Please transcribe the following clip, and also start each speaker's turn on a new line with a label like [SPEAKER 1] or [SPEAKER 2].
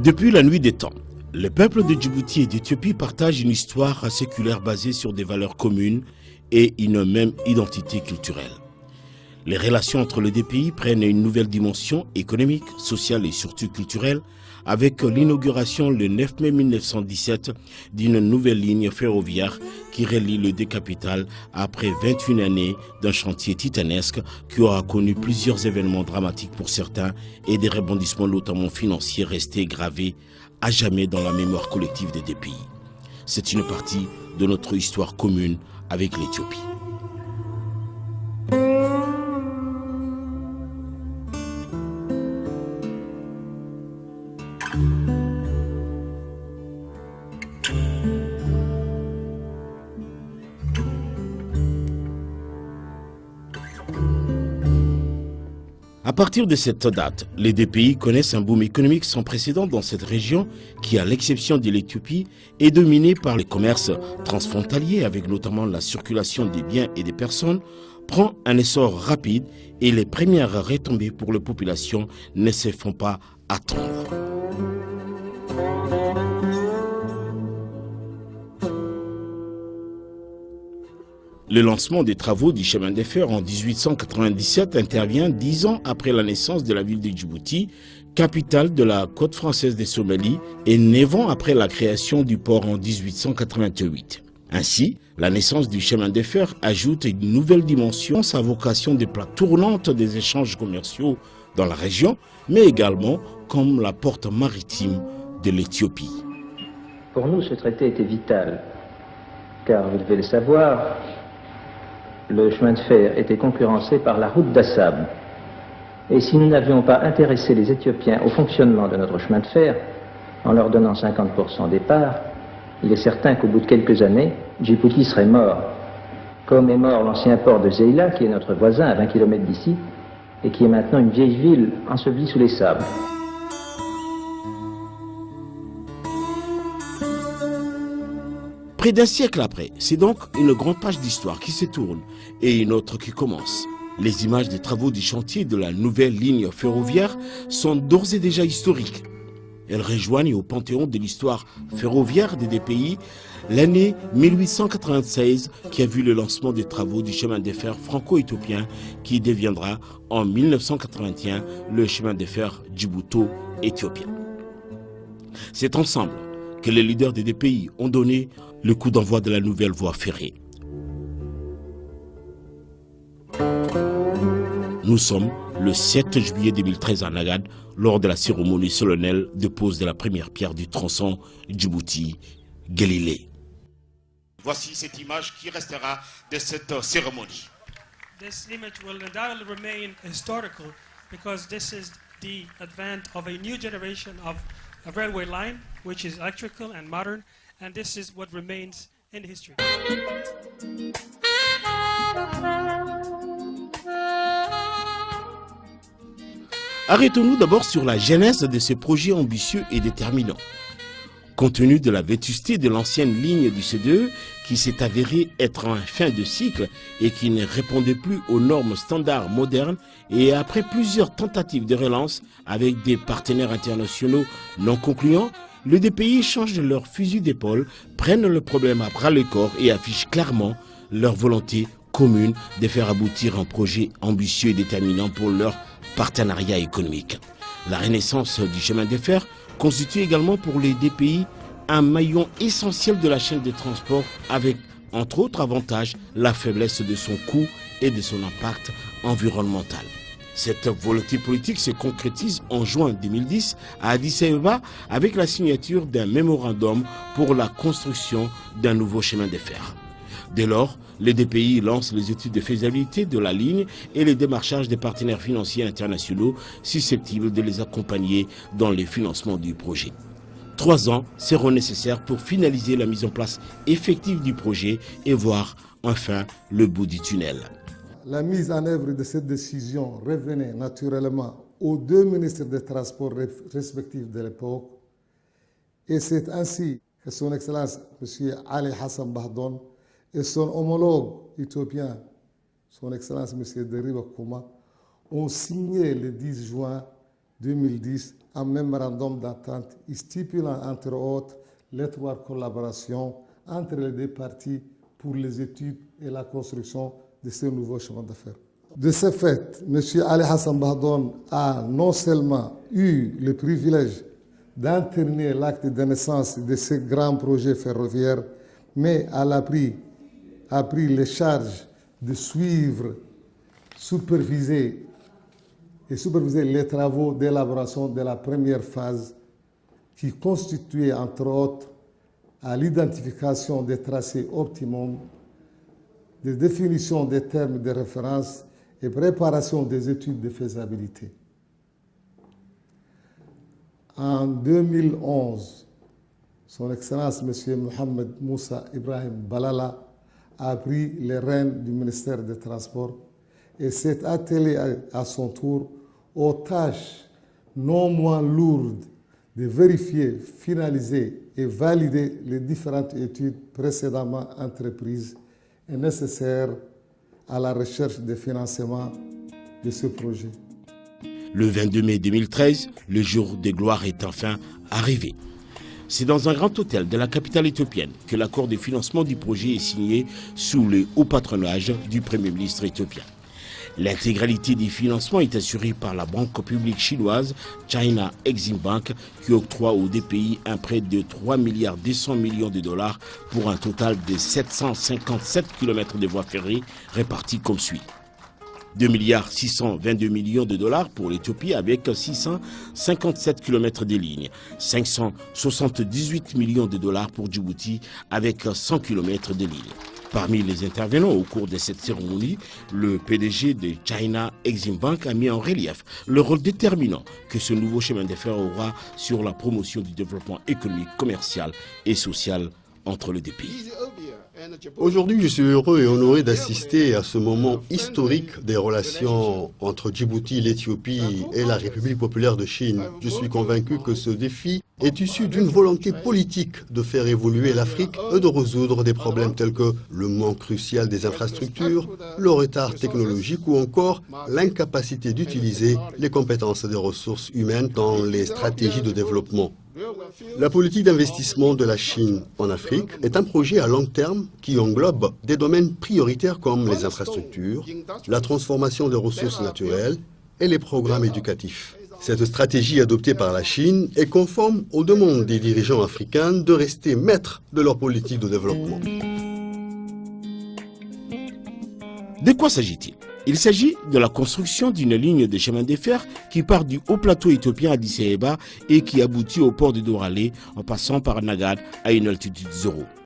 [SPEAKER 1] Depuis la nuit des temps, le peuple de Djibouti et d'Éthiopie partagent une histoire séculaire basée sur des valeurs communes et une même identité culturelle. Les relations entre les deux pays prennent une nouvelle dimension économique, sociale et surtout culturelle avec l'inauguration le 9 mai 1917 d'une nouvelle ligne ferroviaire qui relie les deux capitales après 21 années d'un chantier titanesque qui aura connu plusieurs événements dramatiques pour certains et des rebondissements notamment financiers restés gravés à jamais dans la mémoire collective des deux pays. C'est une partie de notre histoire commune avec l'Éthiopie. À partir de cette date, les deux pays connaissent un boom économique sans précédent dans cette région qui, à l'exception de l'Éthiopie, est dominée par les commerces transfrontaliers avec notamment la circulation des biens et des personnes, prend un essor rapide et les premières retombées pour les populations ne se font pas attendre. Le lancement des travaux du chemin de fer en 1897 intervient 10 ans après la naissance de la ville de Djibouti, capitale de la côte française de Somalie, et 9 ans après la création du port en 1888. Ainsi, la naissance du chemin de fer ajoute une nouvelle dimension à sa vocation de plaque tournante des échanges commerciaux dans la région, mais également comme la porte maritime de l'Éthiopie.
[SPEAKER 2] Pour nous, ce traité était vital, car vous devez le savoir, le chemin de fer était concurrencé par la route d'Assab. Et si nous n'avions pas intéressé les Éthiopiens au fonctionnement de notre chemin de fer, en leur donnant 50% des parts, il est certain qu'au bout de quelques années, Djibouti serait mort. Comme est mort l'ancien port de Zeila, qui est notre voisin à 20 km d'ici, et qui est maintenant une vieille ville ensevelie sous les sables.
[SPEAKER 1] Près d'un siècle après, c'est donc une grande page d'histoire qui se tourne et une autre qui commence. Les images des travaux du chantier de la nouvelle ligne ferroviaire sont d'ores et déjà historiques. Elles rejoignent au panthéon de l'histoire ferroviaire des deux pays l'année 1896 qui a vu le lancement des travaux du chemin de fer franco-éthiopien qui deviendra en 1981 le chemin de fer djibouto-éthiopien. C'est ensemble que les leaders des deux pays ont donné le coup d'envoi de la nouvelle voie ferrée. Nous sommes le 7 juillet 2013 à Nagad, lors de la cérémonie solennelle de pose de la première pierre du tronçon Djibouti-Galilée. Voici cette image qui restera de cette cérémonie.
[SPEAKER 3] This image will undoubtedly remain historical because this is the advent of a new generation of a railway line which is electrical and modern, and this is what remains in history.
[SPEAKER 1] Arrêtons-nous d'abord sur la genèse de ce projet ambitieux et déterminant. Compte tenu de la vétusté de l'ancienne ligne du C2 qui s'est avérée être en fin de cycle et qui ne répondait plus aux normes standards modernes, et après plusieurs tentatives de relance avec des partenaires internationaux non concluants, les deux pays changent leur fusil d'épaule, prennent le problème à bras-le-corps et affichent clairement leur volonté commune de faire aboutir un projet ambitieux et déterminant pour leur partenariat économique. La renaissance du chemin de fer constitue également pour les deux pays un maillon essentiel de la chaîne de transport avec, entre autres avantages, la faiblesse de son coût et de son impact environnemental. Cette volonté politique se concrétise en juin 2010 à Addis Abeba avec la signature d'un mémorandum pour la construction d'un nouveau chemin de fer. Dès lors, les deux pays lancent les études de faisabilité de la ligne et les démarchages des partenaires financiers internationaux susceptibles de les accompagner dans le financement du projet. 3 ans seront nécessaires pour finaliser la mise en place effective du projet et voir enfin le bout du tunnel.
[SPEAKER 4] La mise en œuvre de cette décision revenait naturellement aux 2 ministres des Transports respectifs de l'époque, et c'est ainsi que son Excellence M. Ali Hassan Bahdon et son homologue éthiopien, son Excellence M. Deriba Kouma, ont signé le 10 juin 2010 un mémorandum d'entente stipulant entre autres l'étroite collaboration entre les deux parties pour les études et la construction de ce nouveau chemin de fer. De ce fait, M. Ali Hassan Bahdoun a non seulement eu le privilège d'entériner l'acte de naissance de ce grand projet ferroviaire, mais a pris les charges de suivre, superviser les travaux d'élaboration de la première phase qui constituait entre autres à l'identification des tracés optimums, de définition des termes de référence et préparation des études de faisabilité. En 2011, son Excellence M. Mohamed Moussa Ibrahim Balala a pris les rênes du ministère des Transports et s'est attelé à son tour aux tâches non moins lourdes de vérifier, finaliser et valider les différentes études précédemment entreprises et nécessaires à la recherche de financement de ce projet.
[SPEAKER 1] Le 22 mai 2013, le jour de gloire est enfin arrivé. C'est dans un grand hôtel de la capitale éthiopienne que l'accord de financement du projet est signé sous le haut patronage du Premier ministre éthiopien. L'intégralité des financements est assurée par la banque publique chinoise China Exim Bank qui octroie au DPI un prêt de 3,2 milliards de dollars pour un total de 757 km de voies ferrées réparties comme suit. 2,622 millions de dollars pour l'Éthiopie avec 657 km de lignes, 578 millions de dollars pour Djibouti avec 100 km de lignes. Parmi les intervenants au cours de cette cérémonie, le PDG de China Exim Bank a mis en relief le rôle déterminant que ce nouveau chemin de fer aura sur la promotion du développement économique, commercial et social entre les deux pays.
[SPEAKER 5] Aujourd'hui, je suis heureux et honoré d'assister à ce moment historique des relations entre Djibouti, l'Éthiopie et la République populaire de Chine. Je suis convaincu que ce défi est issu d'une volonté politique de faire évoluer l'Afrique et de résoudre des problèmes tels que le manque crucial des infrastructures, le retard technologique ou encore l'incapacité d'utiliser les compétences des ressources humaines dans les stratégies de développement. La politique d'investissement de la Chine en Afrique est un projet à long terme qui englobe des domaines prioritaires comme les infrastructures, la transformation des ressources naturelles et les programmes éducatifs. Cette stratégie adoptée par la Chine est conforme aux demandes des dirigeants africains de rester maîtres de leur politique de développement.
[SPEAKER 1] De quoi s'agit-il? Il s'agit de la construction d'une ligne de chemin de fer qui part du haut plateau éthiopien à Addis Abeba et qui aboutit au port de Doralé en passant par Nagad à une altitude 0.